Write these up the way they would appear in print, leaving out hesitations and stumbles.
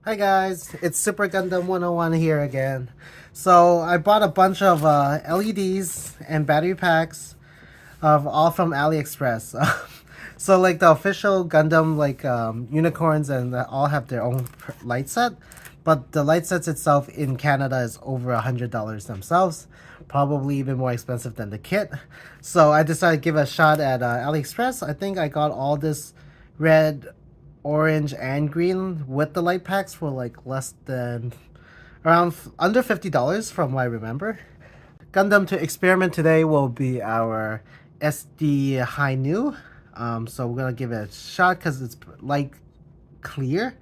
Hi guys, it's Super Gundam 101 here again. So I bought a bunch of LEDs and battery packs of all from AliExpress. So like the official Gundam unicorns and all have their own light set, but the light sets itself in Canada is over $100 themselves, probably even more expensive than the kit. So I decided to give it a shot at AliExpress. I think I got all this red, orange, and green with the light packs for like less than around under $50 from what I remember. Gundam to experiment today will be our SD High New. So we're gonna give it a shot because it's light clear.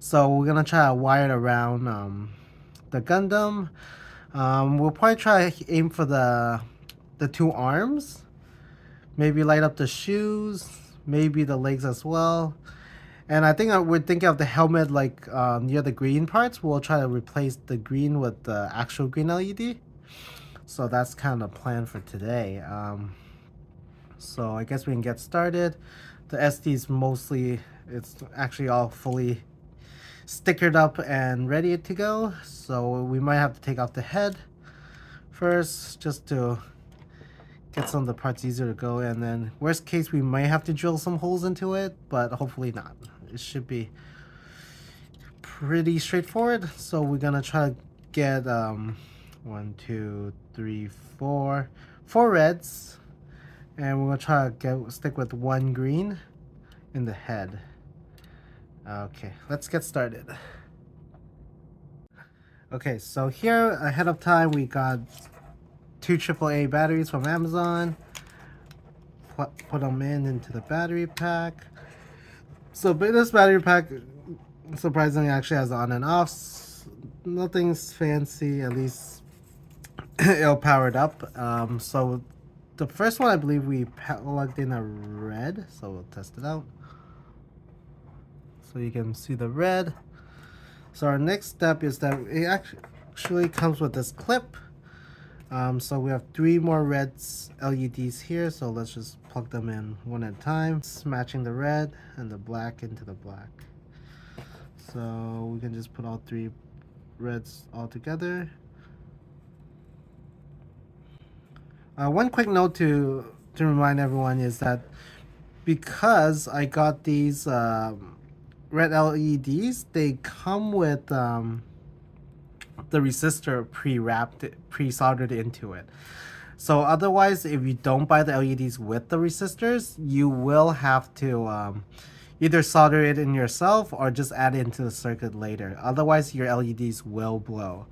So we're gonna try to wire it around the Gundam. We'll probably try to aim for the two arms. Maybe light up the shoes. Maybe the legs as well. And I think we're thinking of the helmet like near the green parts. We'll try to replace the green with the actual green LED. So that's kind of the plan for today. So I guess we can get started. The SD is it's actually all fully stickered up and ready to go. So we might have to take off the head first just to get some of the parts easier to go. And then worst case, we might have to drill some holes into it, but hopefully not. It should be pretty straightforward. So we're gonna try to get 1, 2, 3, 4 reds, and we're gonna try to stick with 1 green in the head. Okay, let's get started. Okay, so here ahead of time we got 2 AAA batteries from Amazon. Put them into the battery pack. So this battery pack surprisingly actually has on and offs. Nothing's fancy, at least it'll power it up. So the first one I believe we plugged in a red, so we'll test it out. So you can see the red. So our next step is that it actually comes with this clip. So we have 3 more reds LEDs here, so let's just plug them in one at a time. It's matching the red and the black into the black. So we can just put all 3 reds all together. One quick note to remind everyone is that because I got these red LEDs, they come with the resistor pre-soldered into it. So otherwise, if you don't buy the LEDs with the resistors, you will have to either solder it in yourself or just add it into the circuit later. Otherwise, your LEDs will blow.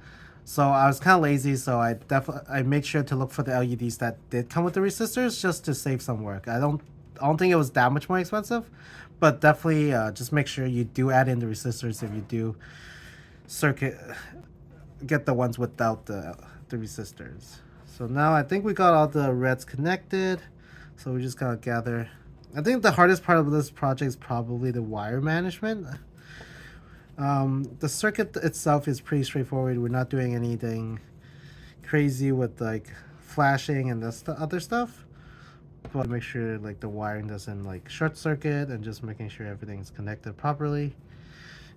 So I was kind of lazy, so I made sure to look for the LEDs that did come with the resistors just to save some work. I don't think it was that much more expensive, but definitely just make sure you do add in the resistors if you do get the ones without the resistors. So now I think we got all the reds connected, so we just gotta gather. I think the hardest part of this project is probably the wire management. The circuit itself is pretty straightforward. We're not doing anything crazy with like flashing and the other stuff, but make sure like the wiring doesn't like short circuit, and just making sure everything's connected properly.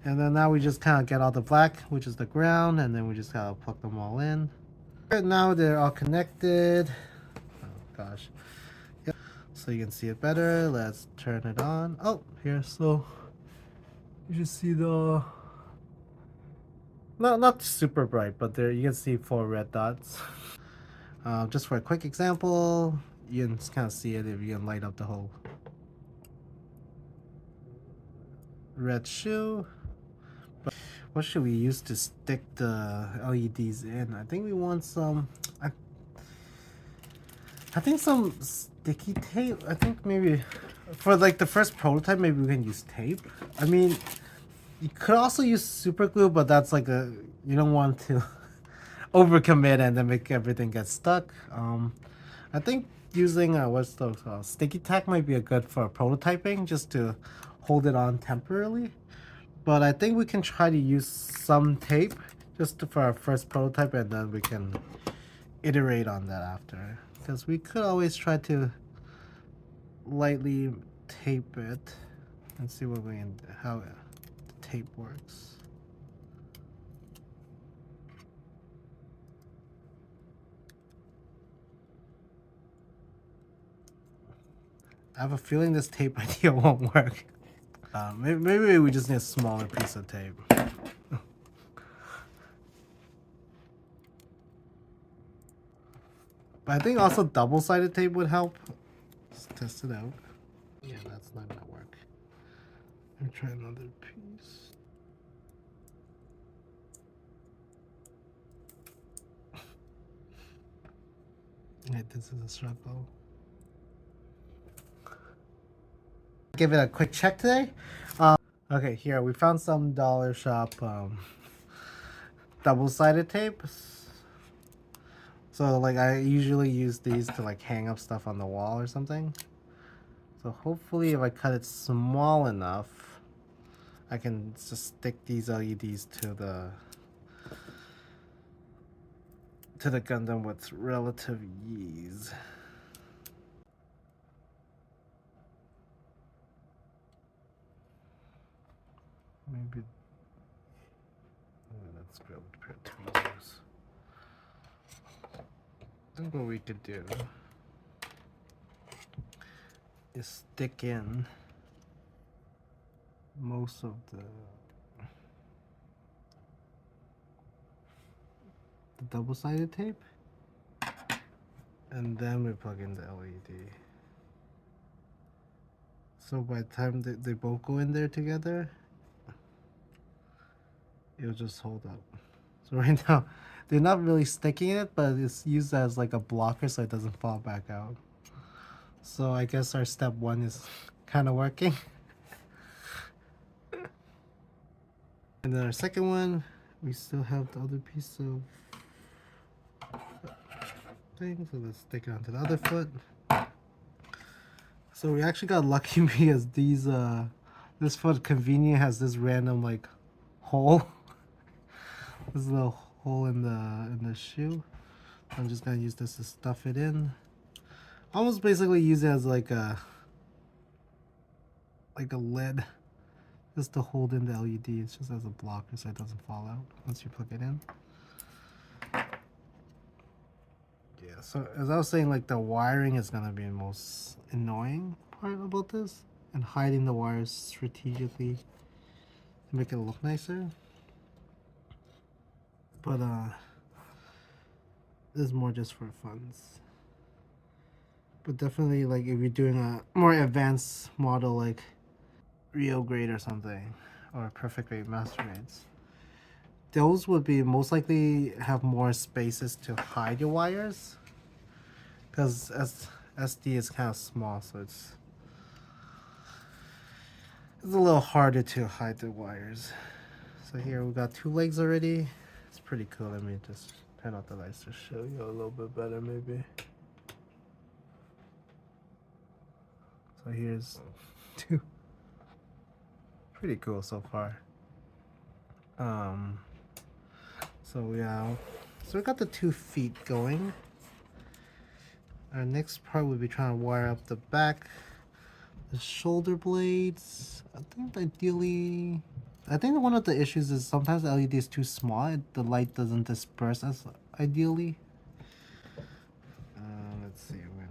And then now we just kind of get all the black, which is the ground, and then we just gotta plug them all in. Right now they're all connected. Oh gosh. Yep. So you can see it better. Let's turn it on. Oh, here, so you just see the not super bright, but there you can see 4 red dots. Just for a quick example, you can kind of see it if you can light up the whole red shoe. But what should we use to stick the LEDs in? I think we want some I think some sticky tape. I think maybe for like the first prototype, maybe we can use tape. I mean, you could also use super glue, but that's like you don't want to overcommit and then make everything get stuck. I think using what's those sticky tack might be a good for prototyping, just to hold it on temporarily. But I think we can try to use some tape just for our first prototype, and then we can iterate on that after. Because we could always try to lightly tape it and see how the tape works. I have a feeling this tape idea won't work. Maybe we just need a smaller piece of tape. But I think also double-sided tape would help. Let's test it out. Yeah, that's not gonna work. Let me try another piece. Yeah, this is a struggle. Give it a quick check today. Okay, here we found some dollar shop double-sided tape. So like I usually use these to like hang up stuff on the wall or something. So hopefully if I cut it small enough, I can just stick these LEDs to the Gundam with relative ease. Maybe let's go with pair tweezers. I think what we could do is stick in most of the double-sided tape, and then we plug in the LED. So by the time they both go in there together, it'll just hold up. So right now, they're not really sticking it, but it's used as like a blocker so it doesn't fall back out. So I guess our step one is kind of working. And then our second one, we still have the other piece of thing, so let's stick it onto the other foot. So we actually got lucky because these this foot convenient has this random like hole. This little hole in the shoe. I'm just gonna use this to stuff it in. Almost basically use it as like a lid, just to hold in the LED. It's just as a blocker so it doesn't fall out once you plug it in. Yeah, so as I was saying, like the wiring is gonna be the most annoying part about this, and hiding the wires strategically to make it look nicer. But this is more just for funs. But definitely, like if you're doing a more advanced model like real grade or something, or perfect grade master grades, those would be most likely have more spaces to hide your wires, because SD is kind of small, so it's a little harder to hide the wires. So here we got two legs already. It's pretty cool. Let me just turn out the lights to show you a little bit better maybe. So here's two. Pretty cool so far. So yeah, so we got the 2 feet going. Our next part would be trying to wire up the back, the shoulder blades. I think one of the issues is sometimes the LED is too small. The light doesn't disperse as ideally. Let's see when.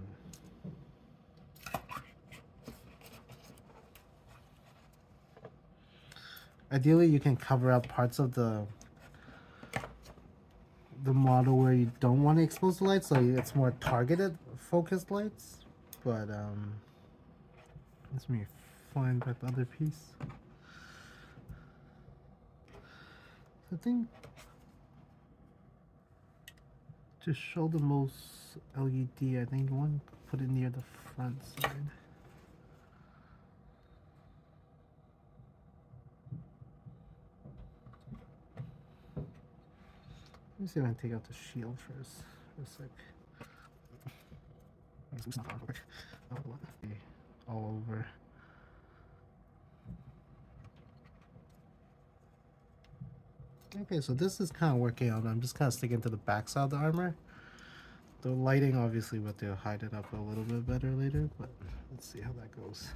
Ideally, you can cover up parts of the model where you don't want to expose the light, so it's more targeted, focused lights. But let me find that other piece. I think to show the most LED, I think you want to put it near the front side. Let me see if I can take out the shield first for a sec. All over. Okay, so this is kind of working out. I'm just kind of sticking to the back side of the armor. The lighting obviously will have to hide it up a little bit better later, but let's see how that goes.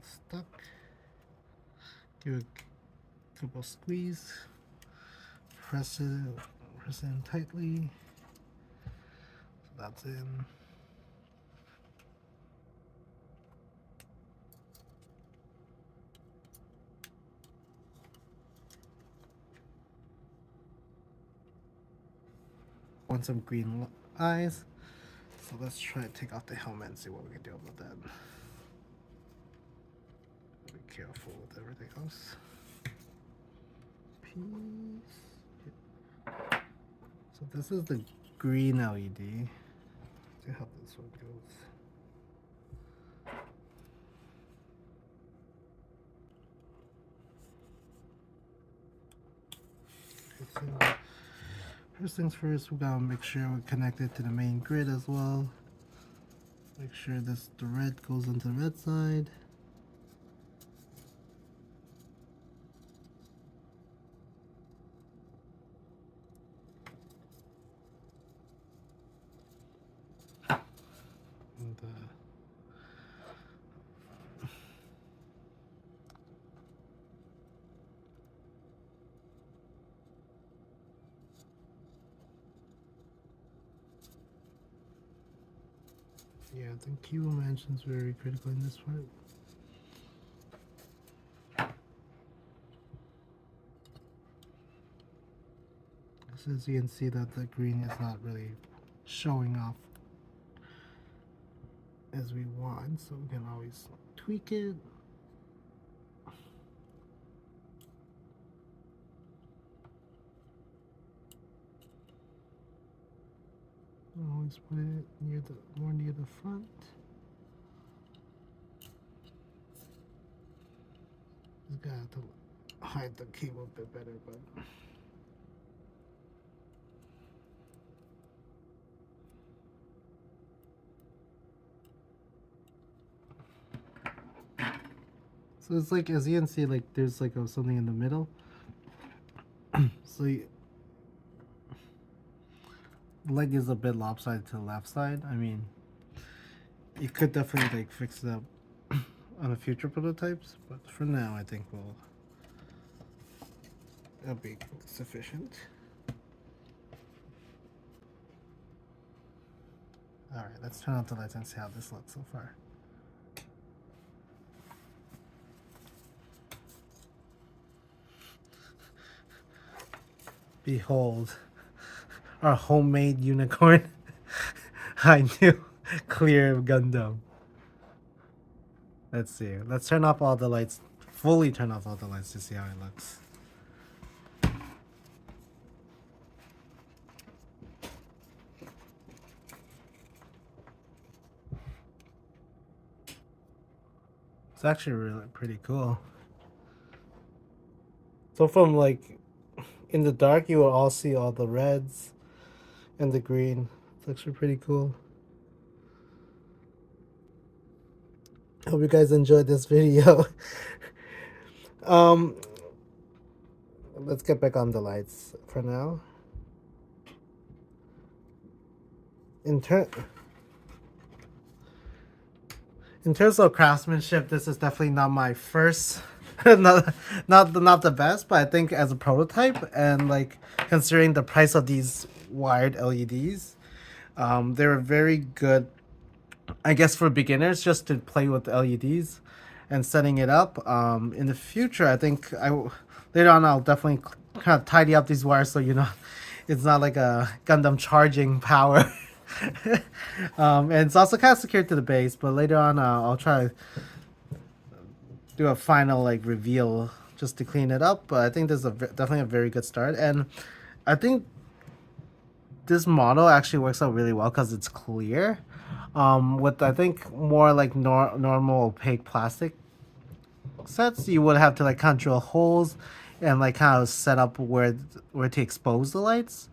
stuck. Give it a couple squeeze. Press it in tightly. So that's in. Want some green eyes. So let's try to take off the helmet and see what we can do about that. Be careful with everything else. Peace. So this is the green LED. See how this one goes. Okay, so first things first, we gotta make sure we're connected to the main grid as well. Make sure the red goes onto the red side. And, yeah, I think cable management is very critical in this part. So as you can see that the green is not really showing off as we want, so we can always tweak it. Always put it more near the front. Just got to hide the cable a bit better, but so it's like, as you can see, like there's like something in the middle. So the leg is a bit lopsided to the left side. I mean, you could definitely like fix it up on the future prototypes, but for now I think it'll be sufficient. Alright, let's turn off the lights and see how this looks so far. Behold, our homemade unicorn. I knew. Clear Gundam. Let's see. Let's turn off all the lights. Fully turn off all the lights to see how it looks. It's actually really pretty cool. So from like in the dark, you will all see all the reds and the green. It's actually pretty cool. Hope you guys enjoyed this video. Let's get back on the lights for now. In terms of craftsmanship, this is definitely not my first, not the best, but I think as a prototype and like considering the price of these wired LEDs, they were very good, I guess, for beginners just to play with LEDs and setting it up. In the future, I think later on I'll definitely kind of tidy up these wires so it's not like a Gundam charging power. And it's also kind of secured to the base, but later on I'll try to do a final like reveal just to clean it up. But I think this is definitely a very good start, and I think this model actually works out really well because it's clear. With I think more like normal opaque plastic sets, you would have to like kind of drill holes and like kind of set up where to expose the lights.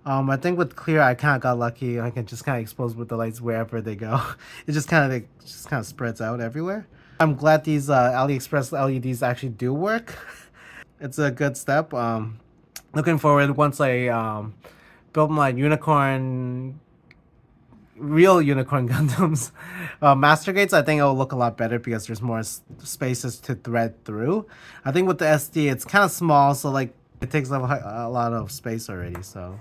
I think with clear, I kind of got lucky. I can just kind of expose with the lights wherever they go. It just kind of spreads out everywhere. I'm glad these AliExpress LEDs actually do work. It's a good step. Looking forward once I build my unicorn real unicorn Gundams. Master Gates, I think it will look a lot better because there's more spaces to thread through. I think with the SD, it's kind of small, so like it takes up a lot of space already. So,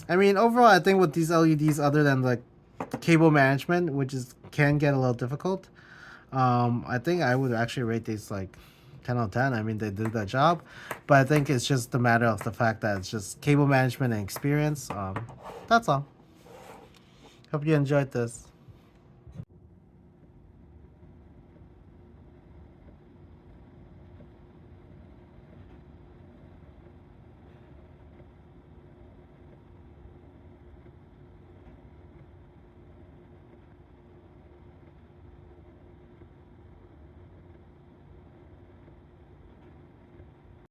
I mean, overall, I think with these LEDs, other than like cable management, which is can get a little difficult, I think I would actually rate these like 10 out of 10. I mean, they did their job, but I think it's just a matter of the fact that it's just cable management and experience. That's all. Hope you enjoyed this.